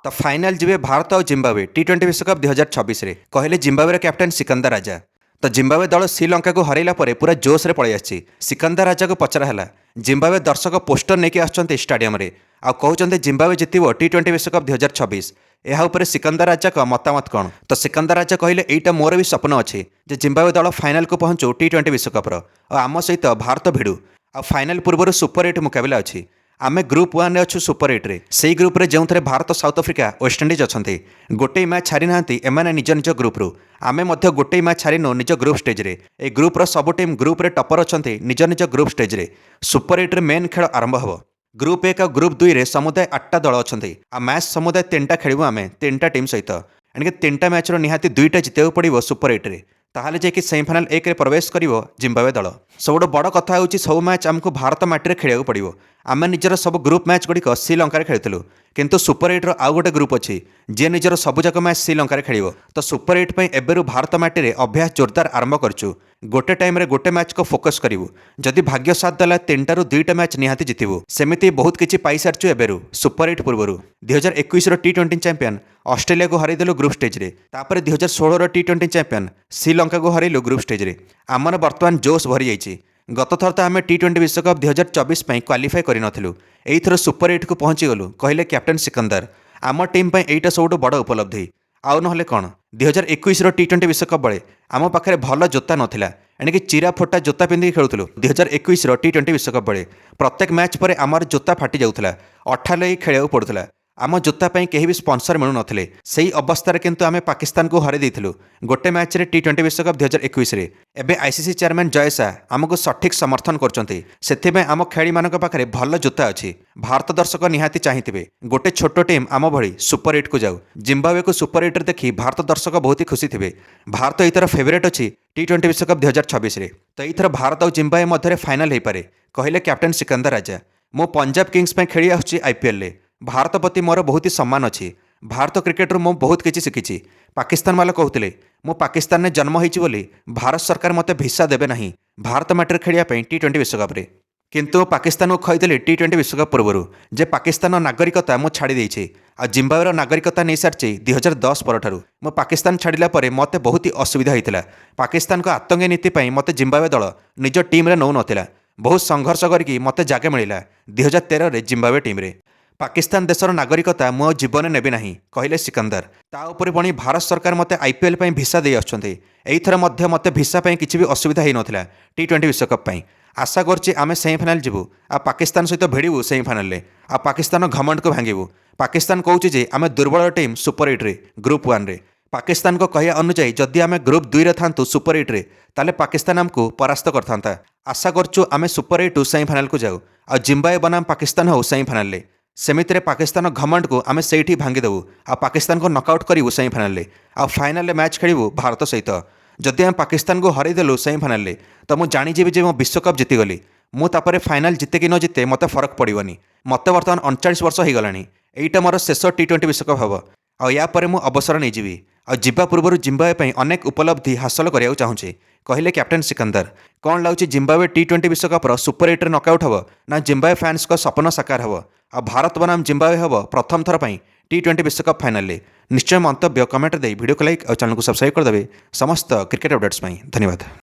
तो फाइनाल जीवे भारत और जिम्बाब्वे टी20 विश्वकप 2026 रे कहले जिम्बाब्वे कैप्टेन सिकंदर राजा। तो जिम्बाब्वे दल श्रीलंका को हरैला पूरा जोश रे पळै आछि। सिकंदर राजा को पचराला जिम्बाब्वे दर्शक पोस्टर नेकी आछन्ते स्टाडियम रे आ कहउछन्ते जिम्बाब्वे जितिबो टी20 विश्वकप 2026। ଏହା ଉପରେ ସିକନ୍ଦର ରାଜାଙ୍କ ମତାମତ କ'ଣ? ତ ସିକନ୍ଦର ରାଜା କହିଲେ ଏଇଟା ମୋର ବି ସ୍ୱପ୍ନ ଅଛି ଯେ ଜିମ୍ବାବ୍वे ଦଳ ଫାଇନାଲକୁ ପହଞ୍ଚୁ ଟି20 ବିଶ୍ୱକପ୍ର ଆଉ ଆମ ସହିତ ଭାରତ ଭିଡ଼ୁ ଆଉ ଫାଇନାଲ ପୂର୍ବରୁ ସୁପର 8 ମୁକାବିଲା ଅଛି। ଆମେ ଗ୍ରୁପ୍ 1 ଅଛୁ ସୁପର 8 ରେ। ସେଇ ଗ୍ରୁପ୍ରେ ଯେଉଁଥିରେ ଭାରତ ସାଉଥ ଆଫ୍ରିକା ୱେଷ୍ଟଇଣ୍ଡିଜ୍ ଅଛନ୍ତି। ଗୋଟିଏ ମ୍ୟାଚ୍ ହାରି ନାହାନ୍ତି ଏମାନେ ନିଜ ନିଜ ଗ୍ରୁପ୍ରୁ। ଆମେ ମଧ୍ୟ ଗୋଟିଏ ମ୍ୟାଚ୍ ହାରିନୁ ନିଜ ଗ୍ରୁପ୍ ଷ୍ଟେଜ୍ରେ। ଏହି ଗ୍ରୁପ୍ର ସବୁ ଟିମ୍ ଗ୍ରୁପ୍ରେ ଟପର ଅଛନ୍ତି ନିଜ ନିଜ ଗ୍ରୁପ୍ ଷ୍ଟେଜ୍ରେ। ସୁପର 8ରେ ମେନ୍ ଖେଳ ଆରମ୍ଭ ହେବ। ଗ୍ରୁପ୍ 1 ଆଉ ଗ୍ରୁପ୍ 2ରେ ସମୁଦାୟ 8ଟା ଦଳ ଅଛନ୍ତି ଆଉ ମ୍ୟାଚ୍ ସମୁଦାୟ 3ଟା ଖେଳିବୁ ଆମେ 3ଟା ଟିମ୍ ସହିତ। ଏଣିକି 3ଟା ମ୍ୟାଚ୍ର ନିହାତି 2ଟା ଜିତିବାକୁ ପଡ଼ିବ ସୁପର 8ରେ, ତାହେଲେ ଯାଇକି ସେମିଫାଇନାଲ୍ 1ରେ ପ୍ରବେଶ କରିବ ଜିମ୍ବାବ୍वे ଦଳ। ସବୁଠୁ ବଡ଼ କଥା ହେଉଛି ସବୁ ମ୍ୟାଚ୍ ଆମକୁ ଭାରତ ମାଟିରେ ଖେଳିବାକୁ ପଡ଼ିବ। ଆମେ ନିଜର ସବୁ ଗ୍ରୁପ୍ ମ୍ୟାଚ୍ ଗୁଡ଼ିକ ଶ୍ରୀଲଙ୍କାରେ ଖେଳିଥିଲୁ, କିନ୍ତୁ ସୁପର 8ର ଆଉ ଗୋଟେ ଗ୍ରୁପ୍ ଅଛି ଯିଏ ନିଜର ସବୁଯାକ ମ୍ୟାଚ୍ ଶ୍ରୀଲଙ୍କାରେ ଖେଳିବ। ତ ସୁପର 8 ପାଇଁ ଏବେରୁ ଭାରତ ମାଟିରେ ଅଭ୍ୟାସ ଜୋରଦାର ଆରମ୍ଭ କରିଛୁ। ଗୋଟେ ଟାଇମ୍ରେ ଗୋଟେ ମ୍ୟାଚ୍କୁ ଫୋକସ୍ କରିବୁ। ଯଦି ଭାଗ୍ୟ ସାଥ ଦେଲା 3ଟାରୁ 2ଟା ମ୍ୟାଚ୍ ନିହାତି ଜିତିବୁ। ସେମିତି ବହୁତ କିଛି ପାଇସାରିଛୁ ଏବେରୁ ସୁପର 8 ପୂର୍ବରୁ। 2021ର ଟି20 ଚାମ୍ପିୟନ୍ ଅଷ୍ଟ୍ରେଲିଆକୁ ହରାଇଦେଲୁ ଗ୍ରୁପ୍ ଷ୍ଟେଜ୍ରେ। ତାପରେ 2016ର ଟି20 ଚାମ୍ପିୟନ୍ ଶ୍ରୀଲଙ୍କାକୁ ହରାଇଲୁ ଗ୍ରୁପ୍ ଷ୍ଟେଜ୍ରେ। ଆମର ବର୍ତ୍ତମାନ ଜୋସ୍ ଭରିଯାଇଛି। ଗତଥର ତ ଆମେ ଟି20 ବିଶ୍ୱକପ୍ 2024 ପାଇଁ କ୍ୱାଲିଫାଏ କରିନଥିଲୁ, ଏଇଥର ସୁପର 8କୁ ପହଞ୍ଚିଗଲୁ କହିଲେ କ୍ୟାପ୍ଟେନ୍ ସିକନ୍ଦର। ଆମ ଟିମ୍ ପାଇଁ ଏଇଟା ସବୁଠୁ ବଡ଼ ଉପଲବ୍ଧି। ଆଉ ନହେଲେ କ'ଣ, 2021ର ଟି20 ବିଶ୍ୱକପ୍ ବେଳେ ଆମ ପାଖରେ ଭଲ ଜୋତା ନଥିଲା, ଏଣିକି ଚିରା ଫୋଟା ଜୋତା ପିନ୍ଧିକି ଖେଳୁଥିଲୁ। 2021ର ଟି20 ବିଶ୍ୱକପ୍ ବେଳେ ପ୍ରତ୍ୟେକ ମ୍ୟାଚ୍ ପରେ ଆମର ଜୋତା ଫାଟି ଯାଉଥିଲା, ଅଠା ଲଗାଇ ଖେଳିବାକୁ ପଡ଼ୁଥିଲା। ଆମ ଜୋତା ପାଇଁ କେହି ବି ସ୍ପନ୍ସର ମିଳୁନଥିଲେ। ସେହି ଅବସ୍ଥାରେ କିନ୍ତୁ ଆମେ ପାକିସ୍ତାନକୁ ହରାଇ ଦେଇଥିଲୁ ଗୋଟେ ମ୍ୟାଚ୍ରେ ଟି20 ବିଶ୍ୱକପ୍ 2021ରେ। ଏବେ ଆଇସିସି ଚେୟାରମ୍ୟାନ୍ ଜୟ ଶାହ ଆମକୁ ସଠିକ୍ ସମର୍ଥନ କରୁଛନ୍ତି, ସେଥିପାଇଁ ଆମ ଖେଳାଳିମାନଙ୍କ ପାଖରେ ଭଲ ଜୋତା ଅଛି। ଭାରତ ଦର୍ଶକ ନିହାତି ଚାହିଁଥିବେ ଗୋଟେ ଛୋଟ ଟିମ୍ ଆମ ଭଳି ସୁପର 8କୁ ଯାଉ। ଜିମ୍ବାବ୍ୱେକୁ ସୁପର 8ରେ ଦେଖି ଭାରତ ଦର୍ଶକ ବହୁତ ଖୁସି ଥିବେ। ଭାରତ ଏଇଥର ଫେଭରେଟ୍ ଅଛି ଟି20 ବିଶ୍ୱକପ୍ 2026ରେ। ତ ଏଇଥର ଭାରତ ଆଉ ଜିମ୍ବାବ୍ୱେ ମଧ୍ୟରେ ଫାଇନାଲ୍ ହୋଇପାରେ କହିଲେ କ୍ୟାପ୍ଟେନ୍ ସିକନ୍ଦର ରାଜା। ମୁଁ ପଞ୍ଜାବ କିଙ୍ଗସ୍ ପାଇଁ ଖେଳି ଆସୁଛି ଆଇପିଏଲ୍ରେ। ଭାରତ ପ୍ରତି ମୋର ବହୁତ ସମ୍ମାନ ଅଛି। ଭାରତ କ୍ରିକେଟରୁ ମୁଁ ବହୁତ କିଛି ଶିଖିଛି। ପାକିସ୍ତାନ ବାଲା କହୁଥିଲେ ମୁଁ ପାକିସ୍ତାନରେ ଜନ୍ମ ହୋଇଛି ବୋଲି ଭାରତ ସରକାର ମୋତେ ଭିସା ଦେବେ ନାହିଁ ଭାରତ ମାଟିରେ ଖେଳିବା ପାଇଁ ଟି20 ବିଶ୍ୱକପ୍ରେ। କିନ୍ତୁ ପାକିସ୍ତାନକୁ କହିଥିଲି ଟି20 ବିଶ୍ୱକପ୍ ପୂର୍ବରୁ ଯେ ପାକିସ୍ତାନର ନାଗରିକତା ମୁଁ ଛାଡ଼ି ଦେଇଛି ଆଉ ଜିମ୍ବାବ୍ୱେର ନାଗରିକତା ନେଇସାରିଛି 2010 ପରଠାରୁ। ମୁଁ ପାକିସ୍ତାନ ଛାଡ଼ିଲା ପରେ ମୋତେ ବହୁତ ଅସୁବିଧା ହୋଇଥିଲା। ପାକିସ୍ତାନଙ୍କ ଆତଙ୍କି ନୀତି ପାଇଁ ମୋତେ ଜିମ୍ବାବ୍ୱେ ଦଳ ନିଜ ଟିମ୍ରେ ନେଉନଥିଲା। ବହୁତ ସଂଘର୍ଷ କରିକି ମୋତେ ଜାଗା ମିଳିଲା 2013ରେ ଜିମ୍ବାବ୍ୱେ ଟିମ୍ରେ। ପାକିସ୍ତାନ ଦେଶର ନାଗରିକତା ମୁଁ ଆଉ ଜୀବନରେ ନେବି ନାହିଁ କହିଲେ ସିକନ୍ଦର। ତା ଉପରେ ପୁଣି ଭାରତ ସରକାର ମୋତେ ଆଇପିଏଲ୍ ପାଇଁ ଭିସା ଦେଇ ଆସୁଛନ୍ତି। ଏଇଥର ମଧ୍ୟ ମୋତେ ଭିସା ପାଇଁ କିଛି ବି ଅସୁବିଧା ହୋଇନଥିଲା ଟି20 ବିଶ୍ୱକପ୍ ପାଇଁ। ଆଶା କରୁଛି ଆମେ ସେମିଫାଇନାଲ୍ ଯିବୁ ଆଉ ପାକିସ୍ତାନ ସହିତ ଭିଡ଼ିବୁ ସେମିଫାଇନାଲ୍ରେ ଆଉ ପାକିସ୍ତାନ ଘମଣ୍ଡକୁ ଭାଙ୍ଗିବୁ। ପାକିସ୍ତାନ କହୁଛି ଯେ ଆମେ ଦୁର୍ବଳ ଟିମ୍ ସୁପର 8ରେ ଗ୍ରୁପ୍ 1ରେ। ପାକିସ୍ତାନଙ୍କ କହିବା ଅନୁଯାୟୀ ଯଦି ଆମେ ଗ୍ରୁପ୍ 2ରେ ଥାନ୍ତୁ ସୁପର 8ରେ ତାହେଲେ ପାକିସ୍ତାନ ଆମକୁ ପରାସ୍ତ କରିଥାନ୍ତା। ଆଶା କରୁଛୁ ଆମେ ସୁପର 8ରୁ ସେମିଫାଇନାଲ୍କୁ ଯାଉ ଆଉ ଜିମ୍ବାବ୍ୱେ ବନାମ ପାକିସ୍ତାନ ହେଉ ସେମିଫାଇନାଲ୍ରେ। ସେମିତିରେ ପାକିସ୍ତାନ ଘମଣ୍ଡକୁ ଆମେ ସେଇଠି ଭାଙ୍ଗିଦେବୁ ଆଉ ପାକିସ୍ତାନକୁ ନକ୍ଆଉଟ୍ କରିବୁ ସେମିଫାଇନାଲ୍ରେ ଆଉ ଫାଇନାଲ୍ରେ ମ୍ୟାଚ୍ ଖେଳିବୁ ଭାରତ ସହିତ। ଯଦି ଆମେ ପାକିସ୍ତାନକୁ ହରାଇଦେଲୁ ସେମିଫାଇନାଲ୍ରେ ତ ମୁଁ ଜାଣିଯିବି ଯେ ମୁଁ ବିଶ୍ୱକପ୍ ଜିତିଗଲି। ମୁଁ ତାପରେ ଫାଇନାଲ୍ ଜିତେ କି ନ ଜିତେ ମୋତେ ଫରକ ପଡ଼ିବନି। ମୋତେ ବର୍ତ୍ତମାନ 39 ବର୍ଷ ହୋଇଗଲାଣି। ଏଇଟା ମୋର ଶେଷ ଟି20 ବିଶ୍ୱକପ୍ ହେବ ଆଉ ୟା ପରେ ମୁଁ ଅବସର ନେଇଯିବି ଆଉ ଯିବା ପୂର୍ବରୁ ଜିମ୍ବାବ୍ୱେ ପାଇଁ ଅନେକ ଉପଲବ୍ଧି ହାସଲ କରିବାକୁ ଚାହୁଁଛି କହିଲେ କ୍ୟାପ୍ଟେନ୍ ସିକନ୍ଦର। କ'ଣ ଲାଗୁଛି ଜିମ୍ବାବ୍ୱେ ଟି20 ବିଶ୍ୱକପ୍ର ସୁପର 8ରେ ନକ୍ଆଉଟ୍ ହେବ ନା ଜିମ୍ବାବ୍ୱେ ଫ୍ୟାନ୍ସଙ୍କ ସ୍ୱପ୍ନ ସାକାର ହେବ ଆଉ ଭାରତ ବନାମ ଜିମ୍ବାବ୍ୱେ ହେବ ପ୍ରଥମ ଥର ପାଇଁ ଟି20 ବିଶ୍ୱକପ୍ ଫାଇନାଲ୍ରେ? ନିଶ୍ଚୟ ମନ୍ତବ୍ୟ କମେଣ୍ଟରେ ଦେଇ ଭିଡ଼ିଓକୁ ଲାଇକ୍ ଆଉ ଚ୍ୟାନେଲକୁ ସବସ୍କ୍ରାଇବ୍ କରିଦେବେ ସମସ୍ତ କ୍ରିକେଟ୍ ଅପଡେଟ୍ସ ପାଇଁ। ଧନ୍ୟବାଦ।